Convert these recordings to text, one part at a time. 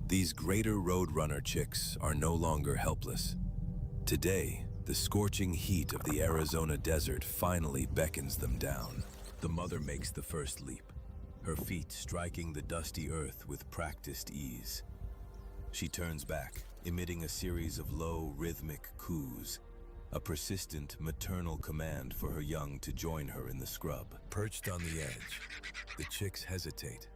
These greater Roadrunner chicks are no longer helpless. Today, the scorching heat of the Arizona desert finally beckons them down. The mother makes the first leap, her feet striking the dusty earth with practiced ease. She turns back, emitting a series of low, rhythmic coos, a persistent maternal command for her young to join her in the scrub. Perched on the edge, the chicks hesitate.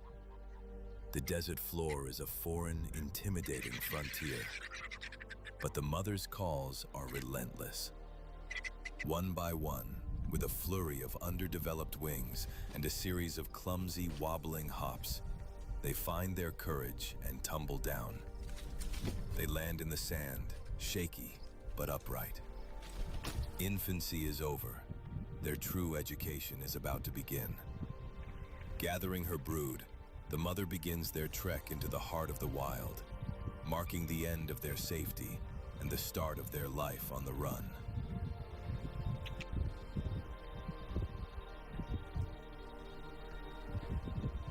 The desert floor is a foreign, intimidating frontier. But the mother's calls are relentless. One by one, with a flurry of underdeveloped wings and a series of clumsy, wobbling hops, they find their courage and tumble down. They land in the sand, shaky but upright. Infancy is over. Their true education is about to begin. Gathering her brood, the mother begins their trek into the heart of the wild, marking the end of their safety and the start of their life on the run.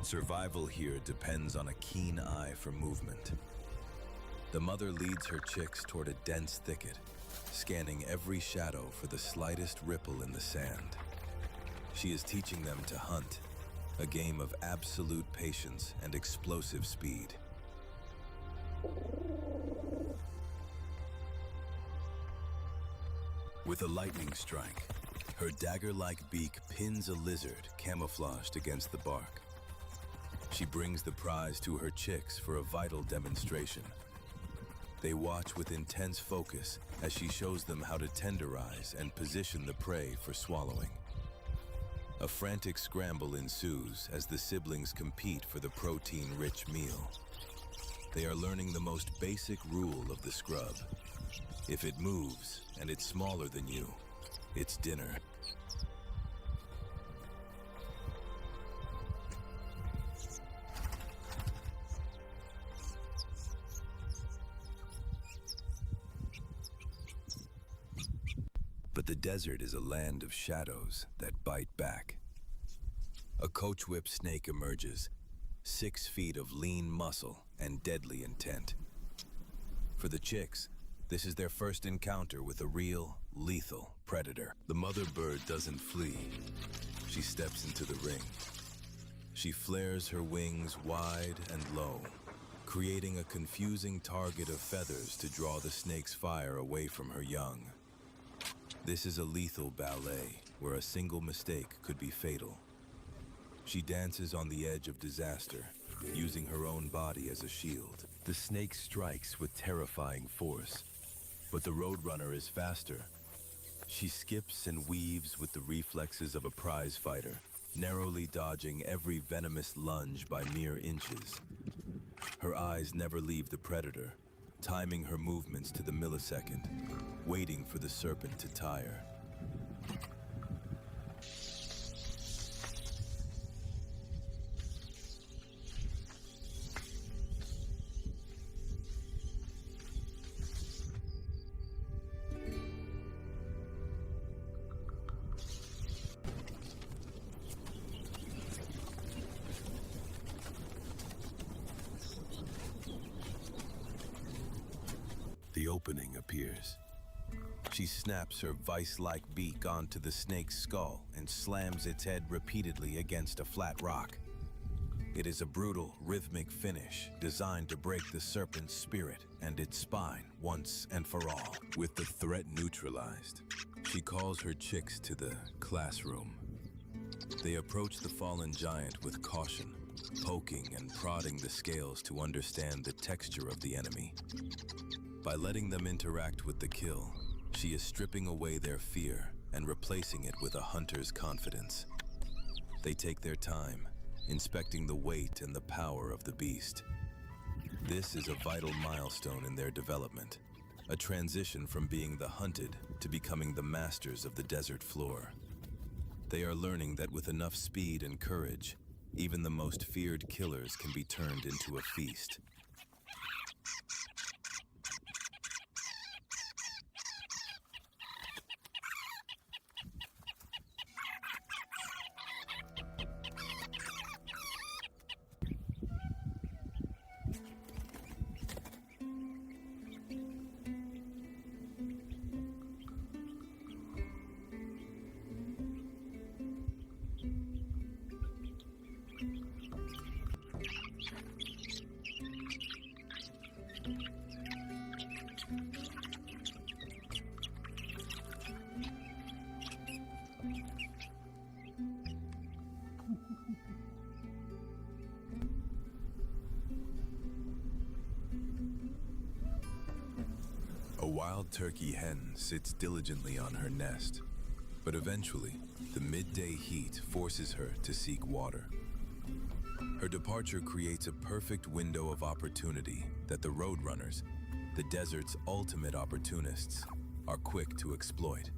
Survival here depends on a keen eye for movement. The mother leads her chicks toward a dense thicket, scanning every shadow for the slightest ripple in the sand. She is teaching them to hunt, a game of absolute patience and explosive speed. With a lightning strike, her dagger-like beak pins a lizard camouflaged against the bark. She brings the prize to her chicks for a vital demonstration. They watch with intense focus as she shows them how to tenderize and position the prey for swallowing. A frantic scramble ensues as the siblings compete for the protein-rich meal. They are learning the most basic rule of the scrub. If it moves and it's smaller than you, it's dinner. But the desert is a land of shadows that bite back. A coach whip snake emerges, 6 feet of lean muscle and deadly intent. For the chicks, this is their first encounter with a real, lethal predator. The mother bird doesn't flee. She steps into the ring. She flares her wings wide and low, creating a confusing target of feathers to draw the snake's fire away from her young. This is a lethal ballet where a single mistake could be fatal. She dances on the edge of disaster, using her own body as a shield. The snake strikes with terrifying force, but the Roadrunner is faster. She skips and weaves with the reflexes of a prize fighter, narrowly dodging every venomous lunge by mere inches. Her eyes never leave the predator, timing her movements to the millisecond, waiting for the serpent to tire. The opening appears. She snaps her vice-like beak onto the snake's skull and slams its head repeatedly against a flat rock. It is a brutal, rhythmic finish designed to break the serpent's spirit and its spine once and for all. With the threat neutralized, she calls her chicks to the classroom. They approach the fallen giant with caution, poking and prodding the scales to understand the texture of the enemy. By letting them interact with the kill, she is stripping away their fear and replacing it with a hunter's confidence. They take their time, inspecting the weight and the power of the beast. This is a vital milestone in their development, a transition from being the hunted to becoming the masters of the desert floor. They are learning that with enough speed and courage, even the most feared killers can be turned into a feast. A wild turkey hen sits diligently on her nest, but eventually, the midday heat forces her to seek water. Her departure creates a perfect window of opportunity that the roadrunners, the desert's ultimate opportunists, are quick to exploit.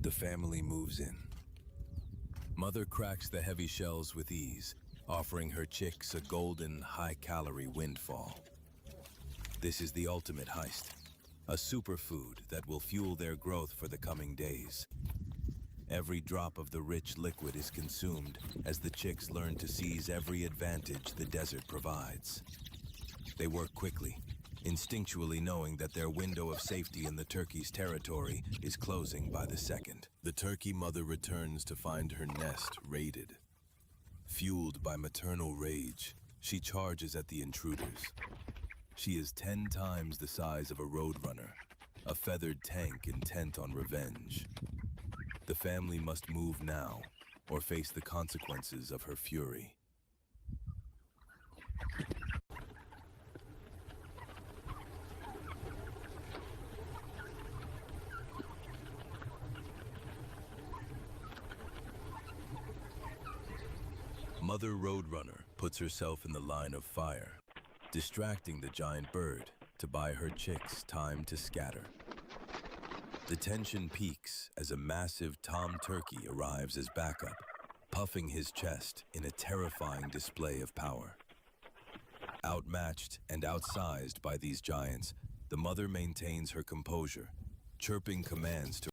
The family moves in. Mother cracks the heavy shells with ease, offering her chicks a golden, high-calorie windfall. This is the ultimate heist, a superfood that will fuel their growth for the coming days. Every drop of the rich liquid is consumed as the chicks learn to seize every advantage the desert provides. They work quickly, instinctually knowing that their window of safety in the turkey's territory is closing by the second. The turkey mother returns to find her nest raided. Fueled by maternal rage, she charges at the intruders. She is 10 times the size of a roadrunner, a feathered tank intent on revenge. The family must move now, or face the consequences of her fury. Mother Roadrunner puts herself in the line of fire, distracting the giant bird to buy her chicks time to scatter. The tension peaks as a massive tom turkey arrives as backup, puffing his chest in a terrifying display of power. Outmatched and outsized by these giants, the mother maintains her composure, chirping commands to